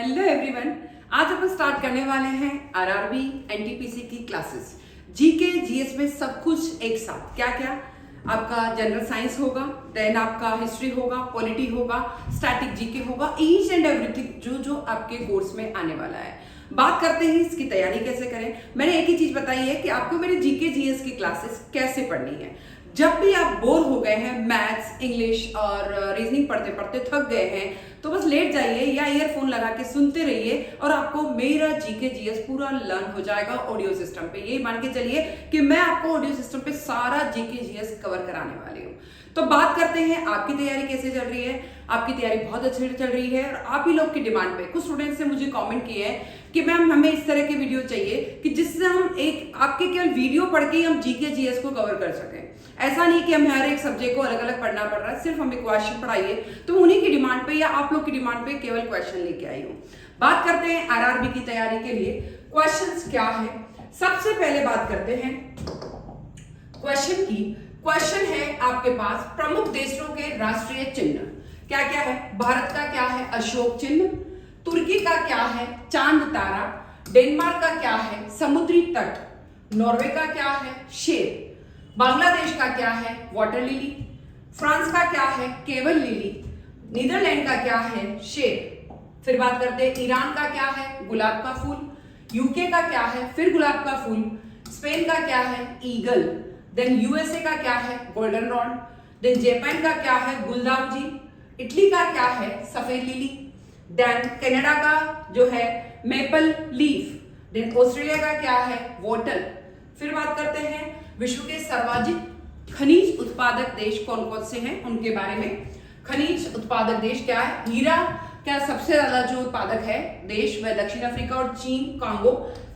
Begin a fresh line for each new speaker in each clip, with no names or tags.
Hello everyone, आज अपन start करने वाले हैं आरआरबी एनटीपीसी की क्लासेस। जीके जीएस में सब कुछ एक साथ। क्या क्या? आपका जनरल साइंस होगा, देन आपका हिस्ट्री होगा, पॉलिटी होगा, स्टैटिक जीके होगा, ईच एंड एवरीथिंग जो जो आपके कोर्स में आने वाला है। बात करते हैं इसकी तैयारी कैसे करें। मैंने एक ही चीज बताई है कि आपको मेरे जीके जीएस की क्लासेस कैसे पढ़नी है। जब भी आप बोर हो गए हैं, मैथ्स, इंग्लिश और रीजनिंग पढ़ते पढ़ते थक गए हैं, तो बस लेट जाइए या ईयरफोन लगा के सुनते रहिए और आपको मेरा जीके जीएस पूरा लर्न हो जाएगा ऑडियो सिस्टम पे। यही मान के चलिए कि मैं आपको ऑडियो सिस्टम पे सारा जीके जीएस कवर कराने वाली हूँ। तो बात करते हैं आपकी तैयारी कैसे चल रही है। आपकी तैयारी बहुत अच्छी चल रही है और आप ही लोग की डिमांड पे कुछ स्टूडेंट्स ने मुझे कमेंट किए हैं कि मैम हमें इस तरह के वीडियो चाहिए कि जिससे हम एक आपके केवल वीडियो पढ़ के ही हम जीके जीएस को कवर कर सकें। ऐसा नहीं कि हमें हर एक सब्जेक्ट को अलग अलग पढ़ना पड़ रहा है, सिर्फ हमें क्वेश्चन पढ़ाइए। तो उन्हीं की डिमांड पे या आप लोग की डिमांड पे केवल क्वेश्चन लेके आई हूँ। बात करते हैं आरआरबी की तैयारी के लिए क्वेश्चंस क्या है। सबसे पहले बात करते हैं क्वेश्चन की। क्वेश्चन है आपके पास प्रमुख देशों के राष्ट्रीय चिन्ह क्या क्या है। भारत का क्या है? अशोक चिन्ह। तुर्की का क्या है? चांद तारा। डेनमार्क का क्या है? समुद्री तट। नॉर्वे का क्या है? शेर। बांग्लादेश का क्या है? Water lily. फ्रांस का क्या है? केवल लिली। नीदरलैंड का क्या है? शेर। फिर बात करते हैं ईरान का क्या है? गुलाब का फूल। यूके का क्या है? फिर गुलाब का फूल। स्पेन का क्या है? ईगल। देन यूएसए का क्या है? Golden rod. देन जापान का क्या है? गुलदाउदी। इटली का क्या है? सफेद लिली। देन कनाडा का जो है मेपल लीफ। देन ऑस्ट्रेलिया का क्या है? वोटल। फिर बात करते हैं विश्व के सर्वाधिक खनिज उत्पादक देश कौन कौन से हैं उनके बारे में। खनिज उत्पादक देश क्या है? हीरा क्या सबसे ज्यादा जो उत्पादक है देश वह दक्षिण अफ्रीका और चीन, कांगो।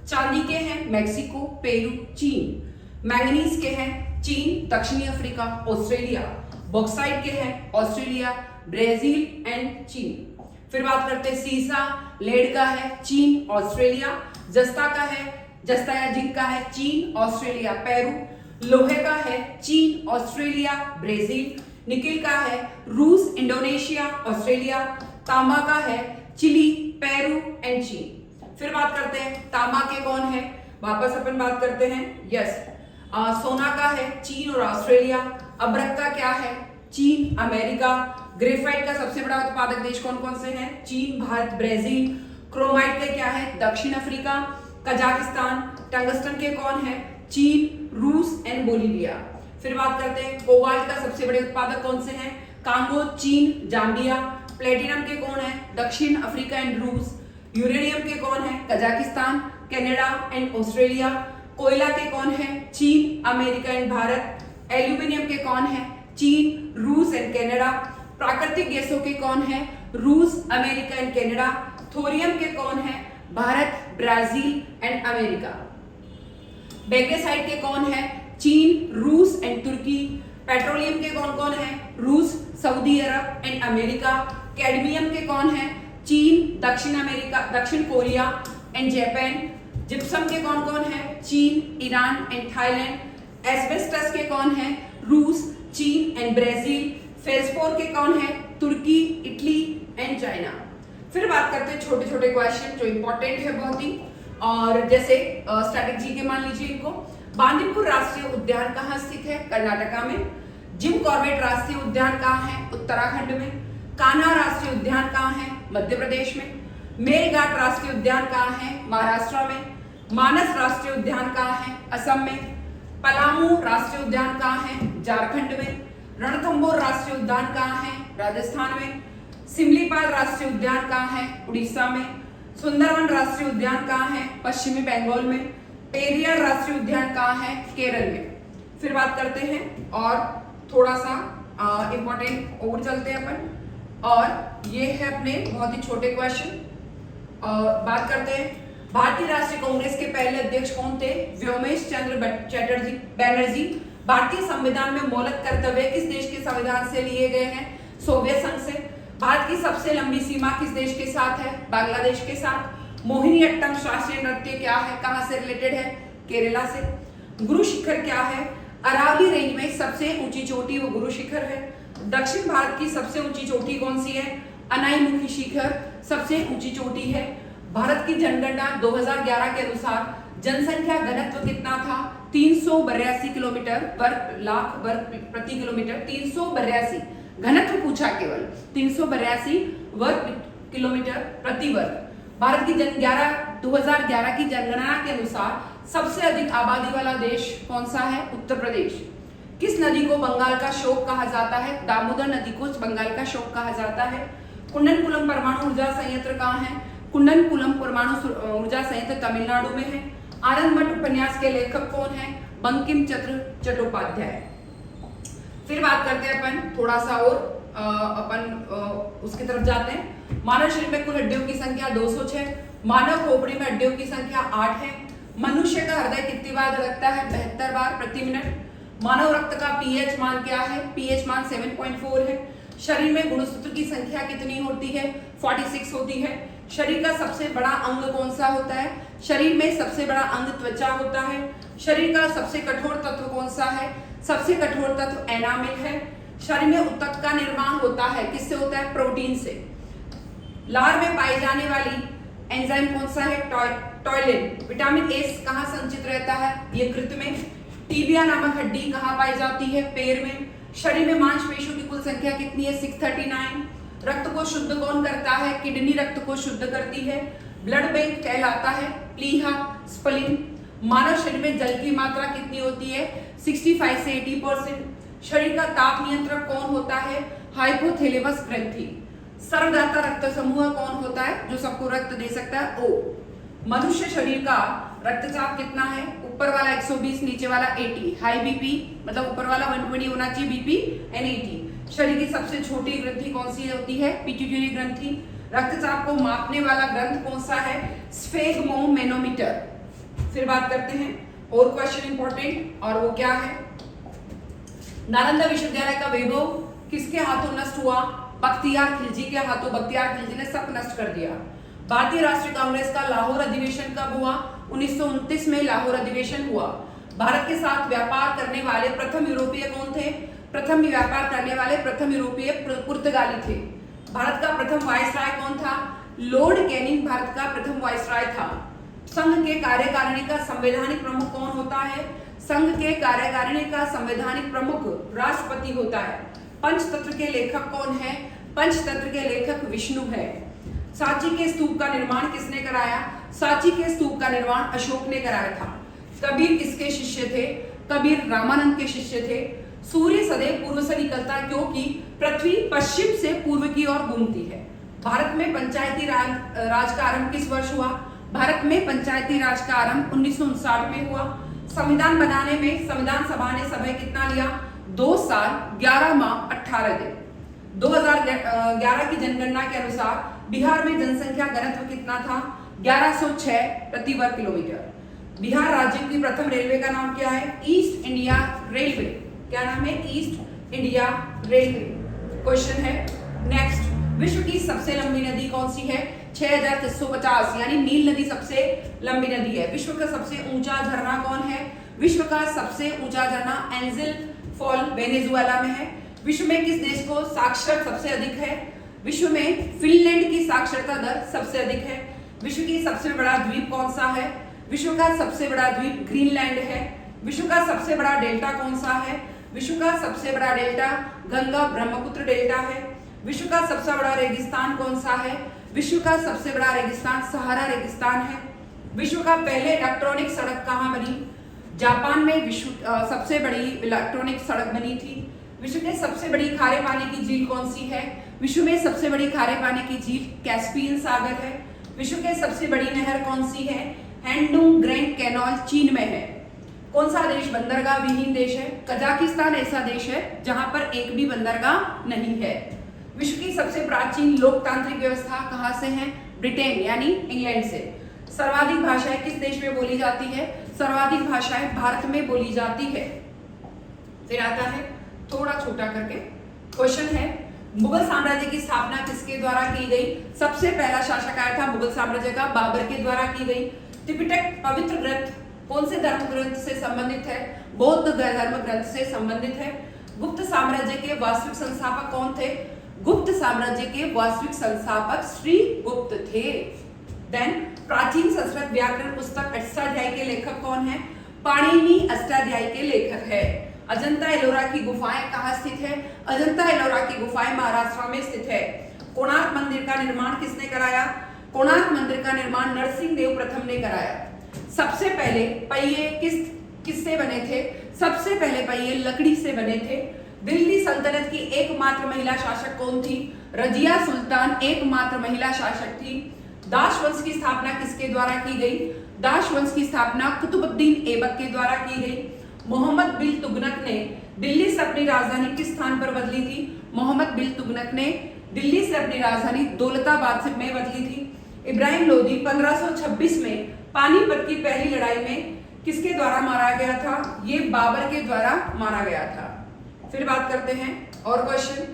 चांदी के हैं मेक्सिको, पेरू, चीन। मैंगनीज के हैं चीन, दक्षिणी अफ्रीका, ऑस्ट्रेलिया। बॉक्साइट के हैं ऑस्ट्रेलिया, ब्राजील एंड चीन। फिर बात करते हैं सीसा, लेड का है चीन, ऑस्ट्रेलिया। जस्ता का है, जस्ता या जिंक का है चीन, ऑस्ट्रेलिया, पेरू। लोहे का है चीन, ऑस्ट्रेलिया, ब्राजील। निकिल का है रूस, इंडोनेशिया, ऑस्ट्रेलिया। तांबा का है चिली, पेरू एंड चीन। फिर बात करते हैं तांबा के कौन है। वापस अपन बात करते हैं सोना का है चीन और ऑस्ट्रेलिया। अब्रक का क्या है? चीन, अमेरिका। ग्रेफाइट का सबसे बड़ा उत्पादक देश कौन कौन से हैं? चीन, भारत, ब्राजील। क्रोमाइट का क्या है? दक्षिण अफ्रीका, कजाकिस्तान। टंगस्टन के कौन है? चीन, रूस एंड बोलीविया। फिर बात करते हैं कोबाल्ट का सबसे बड़े उत्पादक कौन से हैं? कांगो, चीन, जाम्बिया। प्लेटिनम के कौन है? दक्षिण अफ्रीका एंड रूस। यूरेनियम के कौन है? Kazakhstan, Canada and Australia. कोयला के कौन है? चीन, अमेरिका एंड भारत। एल्यूमिनियम के कौन है? चीन, रूस एंड कनाडा। प्राकृतिक गैसों के कौन है? रूस, अमेरिका एंड कनाडा। थोरियम के कौन है? Bharat, Brazil and America. बैग्रेसाइट के कौन है? चीन, रूस एंड तुर्की। पेट्रोलियम के कौन कौन है? रूस, Saudi Arab and America. Cadmium के कौन है? चीन, दक्षिण अमेरिका, दक्षिण कोरिया एंड जापान। जिप्सम के कौन कौन है? चीन, ईरान एंड थाईलैंड। एस्बेस्टस के कौन है? रूस, चीन एंड ब्राजील। फेल्सपोर के कौन है? तुर्की, इटली एंड चाइना। फिर बात करते हैं छोटे छोटे क्वेश्चन जो इंपॉर्टेंट है बहुत ही। और जैसे स्ट्रैटेजी के मान लीजिए इनको। बांदीपुर राष्ट्रीय उद्यान कहाँ स्थित है? कर्नाटका में। जिम कॉर्बेट राष्ट्रीय उद्यान कहाँ है? उत्तराखंड में। कान्हा राष्ट्रीय उद्यान कहाँ है? मध्य प्रदेश में। मेलघाट राष्ट्रीय उद्यान कहाँ है? महाराष्ट्र में। मानस राष्ट्रीय उद्यान कहाँ है? असम में। पलामू राष्ट्रीय उद्यान कहाँ है? झारखंड में। रणथंभौर राष्ट्रीय उद्यान कहाँ है? राजस्थान में। सिमलीपाल राष्ट्रीय उद्यान कहाँ है? उड़ीसा में। सुंदरवन राष्ट्रीय उद्यान कहाँ है? पश्चिमी बंगाल में। पेरियार राष्ट्रीय उद्यान कहाँ है? केरल में। फिर बात करते हैं और थोड़ा सा इंपॉर्टेंट और चलते हैं अपन। और ये है अपने बहुत ही छोटे क्वेश्चन। बात करते हैं भारतीय राष्ट्रीय कांग्रेस के पहले अध्यक्ष कौन थे? व्योमेश चंद्र चटर्जी बनर्जी। भारतीय संविधान में मौलिक कर्तव्य किस देश के संविधान से लिए गए हैं? सोवियत संघ से। भारत की सबसे लंबी सीमा किस देश के साथ है? बांग्लादेश के साथ। मोहिनीअट्टम शास्त्रीय नृत्य क्या है? कहां से रिलेटेड है? केरला से। गुरु शिखर क्या है? अरावली रेंज में सबसे ऊंची चोटी वो गुरु शिखर है। दक्षिण भारत की सबसे ऊंची चोटी कौन सी है? अनाईमुखी शिखर। सबसे ऊंची चोटी है। भारत की जनगणना 2011 के अनुसार जनसंख्या घनत्व कितना था? 382 किलोमीटर वर्ग लाख वर्ग प्रति किलोमीटर। 382 घनत्व पूछा, केवल 382 वर्ग किलोमीटर प्रति वर्ग। भारत की 2011 की जनगणना के अनुसार सबसे अधिक आबादी वाला देश कौन सा है? उत्तर प्रदेश। किस नदी को बंगाल का शोक कहा जाता है? दामोदर नदी को बंगाल का शोक कहा जाता है। कुंडनकुलम परमाणु ऊर्जा संयंत्र कहाँ है? कुंडनकुलम परमाणु ऊर्जा संयंत्र तमिलनाडु में है। आनंद मठ उपन्यास के लेखक कौन है? बंकिम चंद्र चट्टोपाध्याय। फिर बात करते हैं अपन थोड़ा सा और उसकी तरफ जाते हैं। मानव शरीर में कुल हड्डियों की संख्या 206। मानव खोपड़ी में हड्डियों की संख्या 8 है। मनुष्य का हृदय कितनी बार धड़कता है? 72 बार प्रति मिनट। मानव रक्त का पीएच मान क्या है? पीएच मान 7.4 है। शरीर में गुणसूत्र की संख्या कितनी होती है? 46 होती है। शरीर का सबसे बड़ा अंग कौन सा होता है? शरीर में सबसे बड़ा अंग त्वचा होता है। शरीर का सबसे कठोर तत्व कौन सा है? सबसे कठोर तत्व एनामिल है। शरीर में ऊतक का निर्माण होता है, किससे होता है? प्रोटीन से। लार में पाई जाने वाली एंजाइम कौन सा है? टॉयलिन। विटामिन ए कहाँ संचित रहता है? यकृत में। टीबिया नामक हड्डी कहाँ पाई जाती है? पैर में। शरीर में मांसपेशियों की कुल संख्या कितनी है? 639। रक्त को शुद्ध कौन करता है? किडनी रक्त को शुद्ध करती है। ब्लड बैंक कहलाता है प्लीहा, स्प्लीन। मानव शरीर में जल की मात्रा कितनी होती है? 65 से 80%। शरीर का ताप नियंत्रक कौन होता है? हाइपोथैलेमस ग्रंथि। सर्वदाता रक्त समूह कौन होता है जो सबको रक्त दे सकता है? ओ। मनुष्य शरीर का रक्तचाप कितना है? ऊपर वाला 120, नीचे वाला 80। हाई बीपी मतलब ऊपर वाला 120 होना चाहिए बीपी एंड 80। शरीर की सबसे छोटी ग्रंथि कौन सी होती है? पिट्यूटरी ग्रंथि। रक्तचाप को मापने वाला ग्रंथ कौन सा है? स्फेग्मोमेनोमीटर। फिर बात करते हैं और क्वेश्चन इंपॉर्टेंट, और वो क्या है? नालंदा विश्वविद्यालय का वैभव किसके हाथों नष्ट हुआ? बख्तियार खिलजी के हाथों। बख्तियार खिलजी ने सब नष्ट कर दिया। भारतीय राष्ट्रीय कांग्रेस का लाहौर अधिवेशन कब हुआ? 1929 में लाहौर अधिवेशन हुआ। भारत के साथ व्यापार करने वाले प्रथम यूरोपीय कौन थे? प्रथम व्यापार करने वाले प्रथम यूरोपीय पुर्तगाली थे। भारत का प्रथम वायसराय कौन था? लॉर्ड कैनिंग भारत का प्रथम वायसराय था। संघ के कार्यकारिणी का संवैधानिक प्रमुख कौन होता है? संघ के कार्यकारिणी का संवैधानिक प्रमुख राष्ट्रपति होता है। पंचतंत्र के लेखक कौन है? पंचतंत्र के लेखक विष्णु है। सांची के स्तूप का निर्माण किसने कराया? सांची के स्तूप का निर्माण अशोक ने कराया था। कबीर किसके शिष्य थे? कबीर रामानंद के शिष्य थे। सूर्य सदैव पूर्व से निकलता है क्योंकि पृथ्वी पश्चिम से पूर्व की ओर घूमती है। भारत में पंचायती राज का आरंभ किस वर्ष हुआ? भारत में पंचायती राज का आरंभ 1959 में हुआ। संविधान बनाने में संविधान सभा ने समय कितना लिया? 2 साल 11 माह 18 दिन। 2011 की जनगणना के अनुसार बिहार में जनसंख्या घनत्व कितना था? 1106 प्रति वर्ग किलोमीटर। बिहार राज्य की प्रथम रेलवे का नाम क्या है? East India railway. क्या नाम है? East India railway. क्वेश्चन है नेक्स्ट, विश्व की सबसे लंबी नदी कौन सी है? 6350, यानी नील नदी सबसे लंबी नदी है। विश्व का सबसे ऊंचा झरना कौन है? विश्व का सबसे ऊंचा झरना एंजिल फॉल वेनेजुएला में है। विश्व में किस देश को साक्षर सबसे अधिक है? विश्व में फिनलैंड की साक्षरता दर सबसे अधिक है। विश्व की सबसे बड़ा द्वीप कौन सा है? विश्व का सबसे बड़ा द्वीप ग्रीनलैंड है। विश्व का सबसे बड़ा डेल्टा कौन सा है? विश्व का सबसे बड़ा डेल्टा गंगा ब्रह्मपुत्र डेल्टा है। विश्व का सबसे बड़ा रेगिस्तान कौन सा है? विश्व का सबसे बड़ा रेगिस्तान सहारा रेगिस्तान है। विश्व का पहले इलेक्ट्रॉनिक सड़क कहाँ बनी? जापान में विश्व सबसे बड़ी इलेक्ट्रॉनिक सड़क बनी थी। विश्व में सबसे बड़ी खारे पानी की झील कौन सी है? विश्व में सबसे बड़ी खारे पानी की झील कैस्पियन सागर है। विश्व की सबसे बड़ी नहर कौन सी है? हैंडुंग ग्रैंड कैनाल चीन में है। कौन सा देश बंदरगाह विहीन देश है? कजाकिस्तान ऐसा देश है जहां पर एक भी बंदरगाह नहीं है। विश्व की सबसे प्राचीन लोकतांत्रिक व्यवस्था कहां से है? ब्रिटेन यानी इंग्लैंड से। सर्वाधिक भाषाएं किस देश में बोली जाती है? सर्वाधिक भाषाएं भारत में बोली जाती है। फिर आता है थोड़ा छोटा करके क्वेश्चन है, मुगल साम्राज्य की स्थापना किसके द्वारा की गई? सबसे पहला शासक आया था मुगल साम्राज्य का, बाबर के द्वारा की गई। त्रिपिटक पवित्र ग्रंथ कौन से धर्म ग्रंथ से संबंधित है? बौद्ध धर्म ग्रंथ से संबंधित है। गुप्त साम्राज्य के वास्तविक संस्थापक कौन थे? गुप्त साम्राज्य के वास्तविक संस्थापक श्री गुप्त थे। देन प्राचीन संस्कृत व्याकरण पुस्तक अष्टाध्यायी के लेखक कौन है? पाणिनि अष्टाध्यायी के लेखक है। अजंता एलोरा की गुफाएं कहाँ स्थित है? अजंता एलोरा की गुफाएं महाराष्ट्र में स्थित है। कोणार्क मंदिर का निर्माण किसने कराया? कोणार्क मंदिर का निर्माण नरसिंह देव प्रथम ने कराया। सबसे पहले पहिए किससे बने थे? सबसे पहले पहिए लकड़ी से बने थे। दिल्ली सल्तनत की एकमात्र महिला शासक कौन थी? रजिया सुल्तान एकमात्र महिला शासक थी। दास वंश की स्थापना किसके द्वारा की गई? दास वंश की स्थापना कुतुबुद्दीन ऐबक के द्वारा की गई। मोहम्मद बिन तुगलक ने दिल्ली से अपनी राजधानी किस स्थान पर बदली थी? मोहम्मद बिन तुगलक ने दिल्ली से अपनी राजधानी दौलताबाद में बदली थी। इब्राहिम लोदी 1526 में पानीपत की पहली लड़ाई में किसके द्वारा मारा गया था? ये बाबर के द्वारा मारा गया था। फिर बात करते हैं और क्वेश्चन,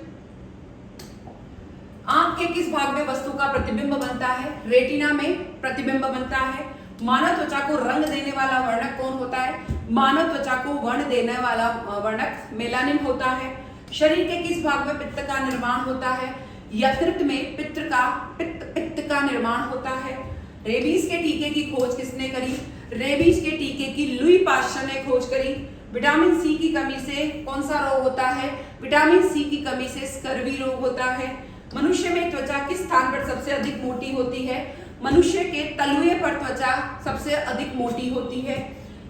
आंख के किस भाग में वस्तु का प्रतिबिंब बनता है? रेटिना में प्रतिबिंब बनता है। मानव त्वचा को रंग देने वाला वर्णक कौन होता है? मानव त्वचा को वर्ण देने वाला वर्णक मेलानिन होता है। शरीर के किस भाग में पित्त का निर्माण होता है? यकृत में पित्त का निर्माण होता है। रेबीज के टीके की खोज किसने करी? रेबीज के टीके की लुई पाश्चर ने खोज करी। विटामिन सी की कमी से कौन सा रोग होता है? विटामिन सी की कमी से स्कर्वी रोग होता है। मनुष्य में त्वचा किस स्थान पर सबसे अधिक मोटी होती है? मनुष्य के तलुए पर त्वचा सबसे अधिक मोटी होती है।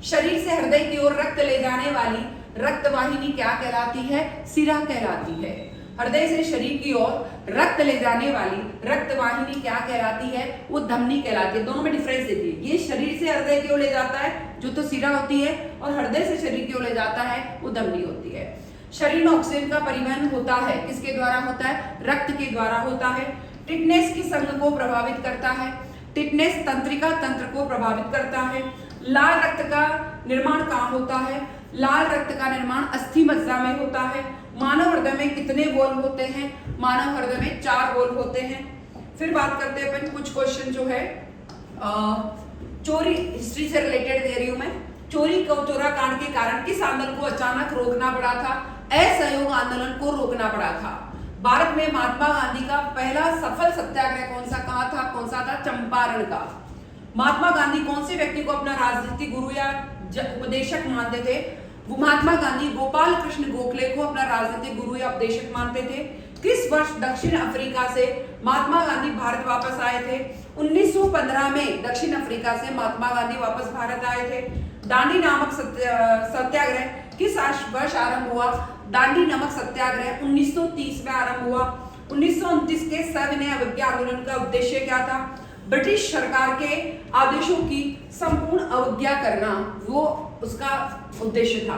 शरीर से हृदय की ओर रक्त ले जाने वाली रक्तवाहिनी क्या कहलाती है? सिरा कहलाती है। हृदय से शरीर की ओर रक्त ले जाने वाली रक्तवाहिनी क्या कहलाती है? वो धमनी कहलाती है। दोनों में डिफरेंस देखिए, ये शरीर से हृदय की ओर ले जाता है जो तो सिरा होती है, और हृदय से शरीर की ओर ले जाता है वो धमनी होती है। शरीर में ऑक्सीजन का परिवहन होता है किसके द्वारा होता है? रक्त के द्वारा होता है। टिटनेस किस अंग को प्रभावित करता है? टिटनेस तंत्रिका तंत्र को प्रभावित करता है। लाल रक्त का निर्माण कहाँ होता है? लाल रक्त का निर्माण अस्थि मज्जा में होता है। मानव हृदय में कितने वॉल्व होते हैं? मानव हृदय में 4 वॉल्व होते हैं। फिर बात करते हैं अपन कुछ क्वेश्चन जो है चोरी हिस्ट्री से रिलेटेड दे रही हूं मैं। चोरा कांड के कारण किस आंदोलन को अचानक रोकना पड़ा था? असहयोग आंदोलन को रोकना पड़ा था। भारत में महात्मा गांधी का पहला सफल सत्याग्रह कौन सा कौन सा था? चंपारण का। महात्मा गांधी कौन से व्यक्ति को अपना राजनीतिक गुरु या उपदेशक मानते थे? वो महात्मा गांधी गोपाल कृष्ण गोखले को अपना राजनीतिक गुरु या उपदेशक मानते थे। किस वर्ष दक्षिण अफ्रीका से महात्मा गांधी भारत वापस आए थे? 1915 में दक्षिण अफ्रीका से महात्मा गांधी वापस भारत आए थे। दांडी नामक सत्याग्रह किस वर्ष आरंभ हुआ? दांडी नामक सत्याग्रह 1930 में आरंभ हुआ। 1929 के सविनय अवज्ञा आंदोलन का उद्देश्य क्या था? ब्रिटिश सरकार के आदेशों की संपूर्ण अवज्ञा करना, वो उसका उद्देश्य था।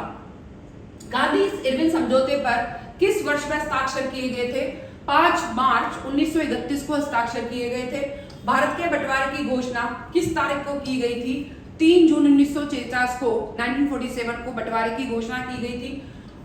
गांधी इरविन समझौते पर किस वर्ष में हस्ताक्षर किए गए थे? 5 मार्च 1931 को हस्ताक्षर किए गए थे। भारत के बंटवारे की घोषणा किस तारीख को की गई थी? 3 जून 1949 को 1947 को बंटवारे की घोषणा की गई थी।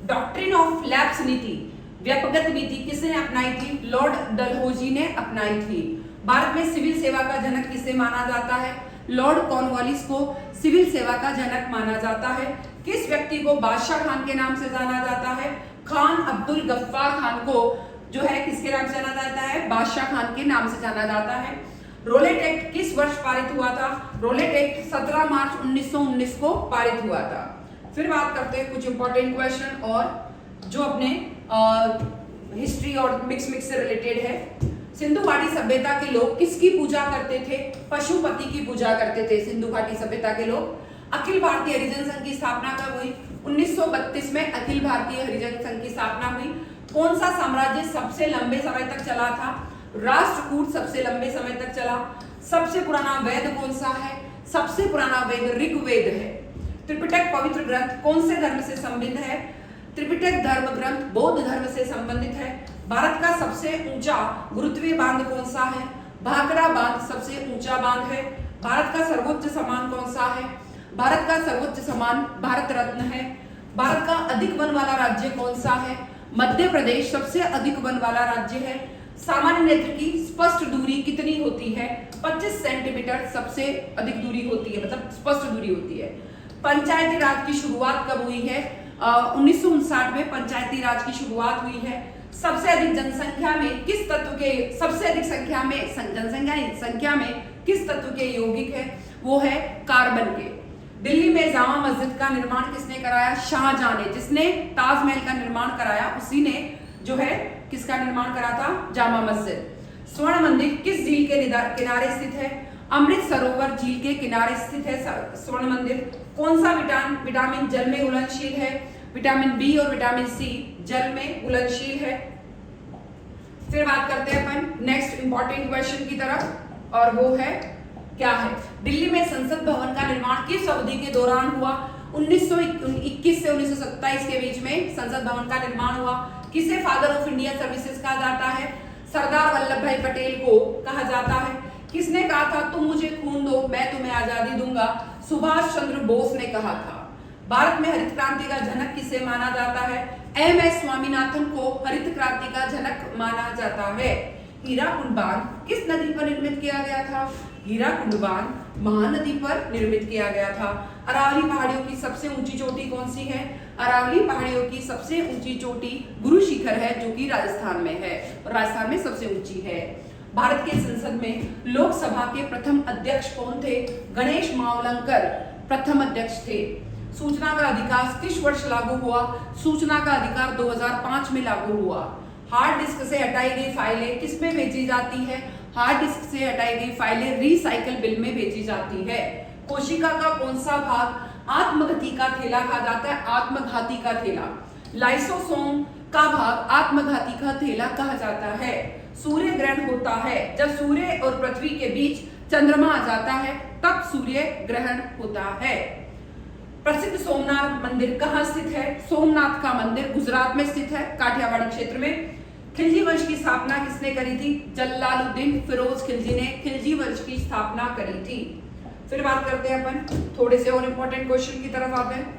डॉक्ट्रिन ऑफ लैप्स नीति, व्यक्तिगत नीति किसने अपनाई थी? लॉर्ड डलहौजी ने अपनाई थी। भारत में सिविल सेवा का जनक किसे माना जाता है? लॉर्ड कॉर्नवालिस को सिविल सेवा का जनक माना जाता है। किस व्यक्ति को बादशाह खान के नाम से जाना जाता है? खान अब्दुल गफ्फार खान को जो है किसके नाम से जाना जाता है? बादशाह खान के नाम से जाना जाता है। रोलेट एक्ट किस वर्ष पारित हुआ था? रोलेट एक्ट 17 मार्च 1919 को पारित हुआ था। फिर बात करते हैं कुछ इंपॉर्टेंट क्वेश्चन और जो अपने हिस्ट्री और मिक्स से रिलेटेड है। सिंधु घाटी सभ्यता के लोग किसकी पूजा करते थे? पशुपति की पूजा करते थे सिंधु घाटी सभ्यता के लोग। अखिल भारतीय हरिजन संघ की स्थापना कब हुई? 1932 में अखिल भारतीय हरिजन संघ की स्थापना हुई। कौन सा साम्राज्य सबसे लंबे समय तक चला था? राष्ट्रकूट सबसे लंबे समय तक चला। सबसे पुराना वेद कौन सा है? सबसे पुराना वेद ऋग्वेद है। त्रिपिटक पवित्र ग्रंथ कौन से धर्म से संबंधित है? त्रिपिटक धर्म ग्रंथ बौद्ध धर्म से संबंधित है। भारत का सबसे ऊंचा गुरुत्वीय बांध कौन सा है? भाखड़ा बांध सबसे ऊंचा बांध है। भारत का सर्वोच्च सम्मान कौन सा है? भारत का सर्वोच्च सम्मान भारत रत्न है। भारत का अधिक वन वाला राज्य कौन सा है? मध्य प्रदेश सबसे अधिक वन वाला राज्य है। सामान्य नेत्र की स्पष्ट दूरी कितनी होती है? 25 सेंटीमीटर सबसे अधिक दूरी होती है, मतलब स्पष्ट दूरी होती है। पंचायती राज की शुरुआत कब हुई है? 1959 में पंचायती राज की शुरुआत हुई है। सबसे अधिक जनसंख्या में किस तत्व के सबसे अधिक संख्या में संख्या में किस तत्व के यौगिक है? वो है कार्बन के। दिल्ली में जामा मस्जिद का निर्माण किसने कराया? शाहजहां ने। जिसने ताजमहल का निर्माण कराया उसी ने जो है किसका निर्माण करा था? जामा मस्जिद। स्वर्ण मंदिर किस झील के किनारे स्थित है? अमृत सरोवर झील के किनारे स्थित है स्वर्ण मंदिर। कौन सा विटामिन जल में घुलनशील है? विटामिन बी और विटामिन सी जल में घुलनशील है। फिर बात करते हैं अपन नेक्स्ट इंपॉर्टेंट क्वेश्चन की तरफ, और वो है क्या है? दिल्ली में संसद भवन का निर्माण किस अवधि के दौरान हुआ? 1921 से 1927 के बीच में संसद भवन का निर्माण हुआ। किसे फादर ऑफ इंडियन सर्विसेज कहा जाता है? सरदार वल्लभ भाई पटेल को कहा जाता है। किसने कहा था तुम मुझे खून दो मैं तुम्हें आजादी दूंगा? सुभाष चंद्र बोस ने कहा था। भारत में हरित क्रांति का जनक किसे माना जाता है? एम.एस. स्वामीनाथन को हरित क्रांति का जनक माना जाता है। हीराकुंड बांध किस नदी पर निर्मित किया गया था? हीराकुंड बांध महानदी पर निर्मित किया गया था। अरावली पहाड़ियों की सबसे ऊंची चोटी कौन सी है? अरावली पहाड़ियों की सबसे ऊंची चोटी गुरु शिखर है, जो कि राजस्थान में है, और राजस्थान में सबसे ऊंची है। भारत के संसद में लोकसभा के प्रथम अध्यक्ष कौन थे? गणेश मावलंकर प्रथम अध्यक्ष थे। सूचना का अधिकार किस वर्ष लागू हुआ? सूचना का अधिकार 2005 में लागू हुआ। हार्ड डिस्क से हटाई गई फाइलें किस में भेजी जाती है? हार्ड डिस्क से हटाई गई फाइलें रिसाइकल बिल में भेजी जाती है। कोशिका का कौन सा भाग आत्मघाती का थैला कहा जाता है? आत्मघाती का थैला। लाइसोसोम का भाग आत्मघाती का थैला कहा जाता है। सूर्य ग्रहण होता है जब सूर्य और पृथ्वी के बीच चंद्रमा आ जाता है, तब सूर्य ग्रहण होता है। प्रसिद्ध सोमनाथ मंदिर कहाँ स्थित है? सोमनाथ का मंदिर गुजरात में स्थित है, काठियावाड़ी क्षेत्र में। खिलजी वंश की स्थापना किसने करी थी? जलालुद्दीन फिरोज खिलजी ने खिलजी वंश की स्थापना करी थी। फिर बात करते हैं अपन थोड़े से और इंपॉर्टेंट क्वेश्चन की तरफ आते हैं।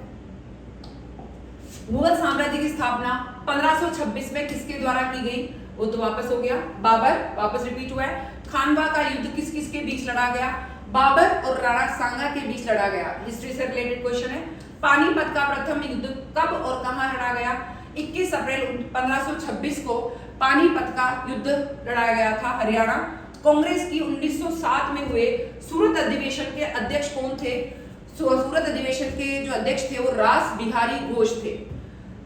मुगल साम्राज्य की स्थापना 1526 में किसके द्वारा की गई? वो तो वापस हो गया बाबर, वापस रिपीट हुआ है। खानवा का युद्ध किस किस के बीच लड़ा गया? बाबर और राणा सांगा के बीच लड़ा गया। हिस्ट्री से रिलेटेड क्वेश्चन है। पानीपत का प्रथम युद्ध कब और कहां लड़ा गया? 21 अप्रैल 1526 को पानीपत का युद्ध लड़ा गया था, हरियाणा। कांग्रेस की 1907 में हुए सूरत अधिवेशन के अध्यक्ष कौन थे? सूरत अधिवेशन के जो अध्यक्ष थे वो रास बिहारी घोष थे।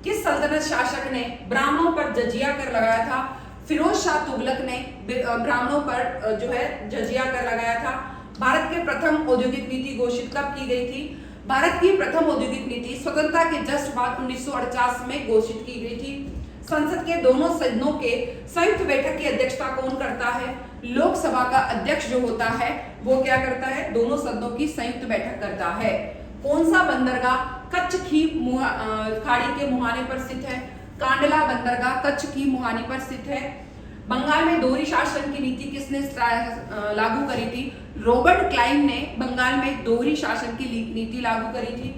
किस सल्तनत शासक ने ब्राह्मणों पर जजिया कर लगाया था? फिरोज शाह तुगलक ने ब्राह्मणों पर जो है जजिया कर लगाया था। भारत के प्रथम औद्योगिक नीति घोषित कब की गई थी? भारत की प्रथम औद्योगिक नीति स्वतंत्रता के जस्ट बाद 1948 में घोषित की गई थी। संसद के दोनों सदनों के संयुक्त बैठक की अध्यक्षता कौन करता है? लोकसभा का अध्यक्ष जो होता है वो क्या करता है? दोनों सदनों की संयुक्त बैठक करता है। कौन सा बंदरगाह कच्छ की खाड़ी के मुहाने पर स्थित है? कांडला बंदरगाह कच्छ की मुहाने पर स्थित है। बंगाल में दोहरी शासन की नीति किसने लागू करी थी? रॉबर्ट क्लाइव ने बंगाल में दोहरी शासन की नीति लागू करी थी।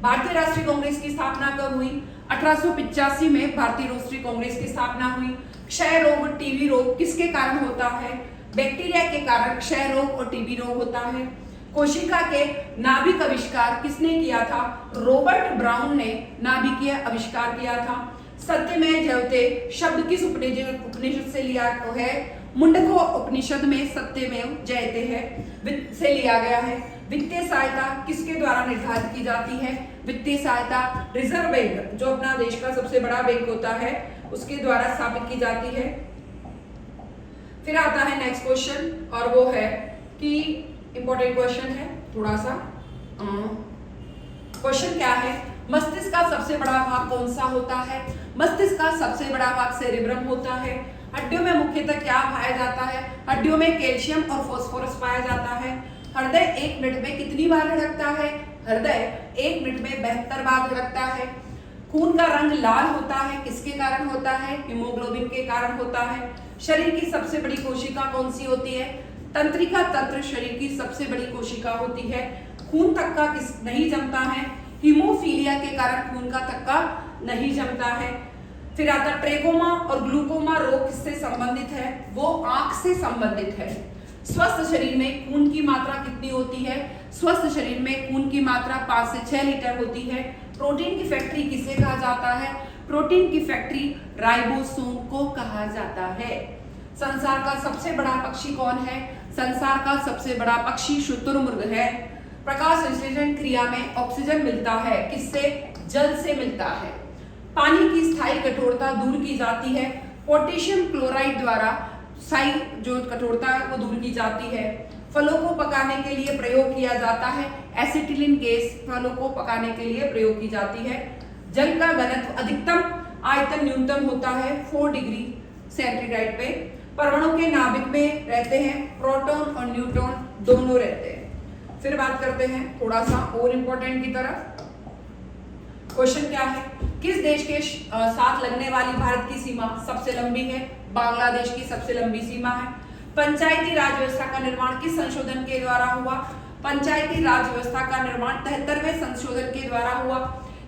भारतीय राष्ट्रीय कांग्रेस की स्थापना कब हुई? 1885 में भारतीय राष्ट्रीय कांग्रेस की स्थापना हुई। क्षय रोग और टीबी रोग किसके कारण होता है? बैक्टीरिया के कारण क्षय रोग और टीबी रोग होता है। कोशिका के नाभिक आविष्कार किसने किया था? रॉबर्ट ब्राउन ने नाभिकीय आविष्कार किया था। सत्यमेव जयते शब्द किस उपनिषद से लिया है? मुंडको उपनिषद में सत्यमेव जयते है से लिया गया है। वित्तीय सहायता किसके द्वारा निर्धारित की जाती है? वित्तीय सहायता रिजर्व बैंक, जो अपना देश का सबसे बड़ा बैंक होता है, उसके द्वारा स्थापित की जाती है। फिर आता है नेक्स्ट क्वेश्चन, और वो है कि इंपॉर्टेंट क्वेश्चन है थोड़ा सा। क्वेश्चन क्या है? मस्तिष्क का सबसे बड़ा भाग कौन सा होता है? मस्तिष्क का सबसे बड़ा भाग सेरेब्रम होता है। हड्डियों में मुख्यतः क्या पाया जाता है? हड्डियों में कैल्शियम और फास्फोरस पाया जाता है। हृदय 1 मिनट में कितनी बार धड़कता है? हृदय 1 मिनट में 72 बार धड़कता है। खून का रंग लाल होता है, किसके कारण होता है? हीमोग्लोबिन के कारण होता है। शरीर की सबसे बड़ी कोशिका कौन सी होती है? तंत्रिका तंत्र शरीर की सबसे बड़ी कोशिका होती है। खून थक्का किस नहीं जमता है? हीमोफीलिया के कारण खून का थक्का नहीं जमता है। फिर आता ट्रेकोमा और ग्लूकोमा रोग किससे संबंधित है? वो आंख से संबंधित है। स्वस्थ शरीर में खून की मात्रा कितनी होती है? स्वस्थ शरीर में खून की मात्रा 5 से 6 लीटर होती है। प्रोटीन की फैक्ट्री किसे कहा जाता है? प्रोटीन की फैक्ट्री राइबोसोम को कहा जाता है। संसार का सबसे बड़ा पक्षी कौन है? संसार का सबसे बड़ा पक्षी शुतुरमुर्ग है। प्रकाश संश्लेषण क्रिया में ऑक्सीजन मिलता है किससे? जल से मिलता है। पानी की स्थायी कठोरता दूर की जाती है पोटेशियम क्लोराइड द्वारा। स्थायी जो कठोरता है वो दूर की जाती है। फलों को पकाने के लिए प्रयोग किया जाता है एसिटिलीन गैस, फलों को पकाने के लिए प्रयोग की जाती है। जल का घनत्व अधिकतम, आयतन न्यूनतम होता है 4 डिग्री सेंटीग्रेड पे। परमाणु के नाभिक में रहते हैं प्रोटॉन और न्यूट्रॉन दोनों रहते हैं। फिर बात करते हैं थोड़ा सा और इंपॉर्टेंट की तरफ। क्वेश्चन क्या है? किस देश के साथ लगने वाली भारत की सीमा सबसे लंबी है? बांग्लादेश की सबसे लंबी सीमा है। पंचायती राज व्यवस्था का निर्माण किस संशोधन के द्वारा हुआ? पंचायती राज व्यवस्था का निर्माण 73वें संशोधन के द्वारा हुआ।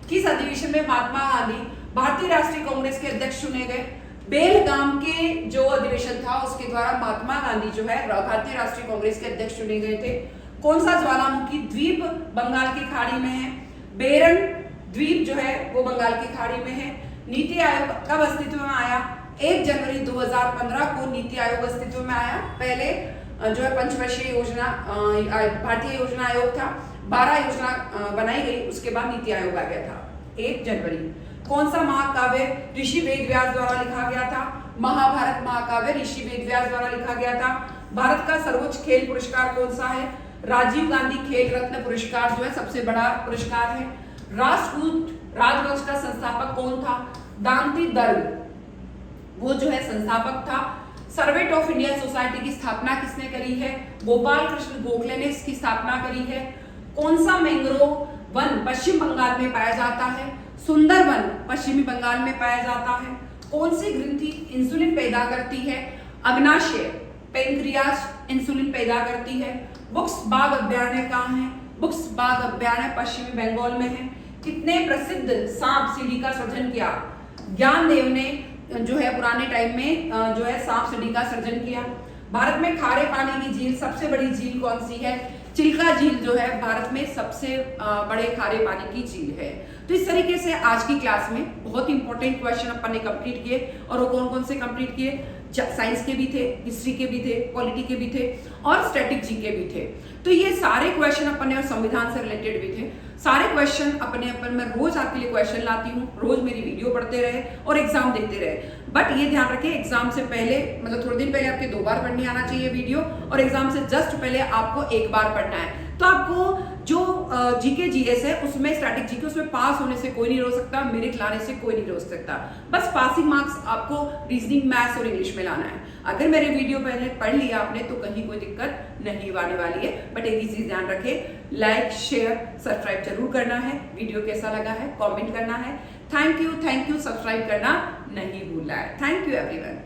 किस अधिवेशन में महात्मा गांधी भारतीय राष्ट्रीय कांग्रेस के अध्यक्ष चुने गए? बेलगाम के जो अधिवेशन था उसके द्वारा महात्मा गांधी जो है भारतीय राष्ट्रीय कांग्रेस के अध्यक्ष चुने गए थे। कौन सा ज्वालामुखी द्वीप बंगाल की खाड़ी में है? बेरन द्वीप जो है वो बंगाल की खाड़ी में है। नीति आयोग कब अस्तित्व में आया? 1 जनवरी 2015 को नीति आयोग अस्तित्व में आया। पहले जो है पंचवर्षीय योजना भारतीय योजना आयोग था, 12 योजना बनाई गई, उसके बाद नीति आयोग आ गया था 1 जनवरी। कौन सा महाकाव्य ऋषि वेदव्यास द्वारा लिखा गया था? महाभारत महाकाव्य ऋषि वेदव्यास द्वारा लिखा गया था। भारत का सर्वोच्च खेल पुरस्कार कौन सा है? राजीव गांधी खेल रत्न पुरस्कार जो है सबसे बड़ा पुरस्कार है। राष्ट्रकूट राजवंश का संस्थापक कौन था? दांती दर्ग, वो जो है संस्थापक था। सर्वेट ऑफ इंडियन सोसाइटी की स्थापना किसने करी है? गोपाल कृष्ण गोखले ने इसकी स्थापना करी है। कौन सा मैंग्रोव वन पश्चिम बंगाल में पाया जाता है? सुंदरवन पश्चिमी बंगाल में पाया जाता है। कौन सी ग्रंथि इंसुलिन पैदा करती है? अग्नाशय पेनक्रियास इंसुलिन पैदा करती है। बुक्स बाग अभ्यारण्य कहाँ है? बुक्स बाग अभ्यारण्य पश्चिमी बंगाल में है। कितने प्रसिद्ध सांप सीढ़ी का सृजन किया? ज्ञानदेव ने जो है पुराने टाइम में जो है सांप सीढ़ी का सृजन किया। भारत में खारे पानी की झील सबसे बड़ी झील कौन सी है? चिल्का झील जो है भारत में सबसे बड़े खारे पानी की झील है। तो इस तरीके से आज की क्लास में बहुत इंपॉर्टेंट क्वेश्चन अपन ने कंप्लीट किए। और वो कौन कौन से कंप्लीट किए? साइंस के भी थे, हिस्ट्री के भी थे, पॉलिटी के भी थे और स्ट्रेटेजी के भी थे। तो ये सारे क्वेश्चन अपने और संविधान से रिलेटेड भी थे। सारे क्वेश्चन अपने मैं रोज आपके लिए क्वेश्चन लाती हूँ, रोज मेरी वीडियो पढ़ते रहे और एग्जाम देखते रहे। बट ये ध्यान रखें एग्जाम से पहले मतलब थोड़े दिन पहले आपके 2 बार पढ़ने आना चाहिए वीडियो, और एग्जाम से जस्ट पहले आपको 1 बार पढ़ना है। तो आपको जो जीके जीएस है उसमें स्टैटिक जीके उसमें पास होने से कोई नहीं रोक सकता, मेरिट लाने से कोई नहीं रोक सकता। बस पासिंग मार्क्स आपको रीजनिंग, मैथ्स और इंग्लिश में लाना है। अगर मेरे वीडियो पहले पढ़ लिया आपने तो कहीं कोई दिक्कत नहीं आने वाली है। बट एक ही चीज ध्यान रखें, लाइक शेयर सब्सक्राइब जरूर करना है। वीडियो कैसा लगा है कमेंट करना है। थैंक यू, सब्सक्राइब करना नहीं भूलना है। Thank you everyone.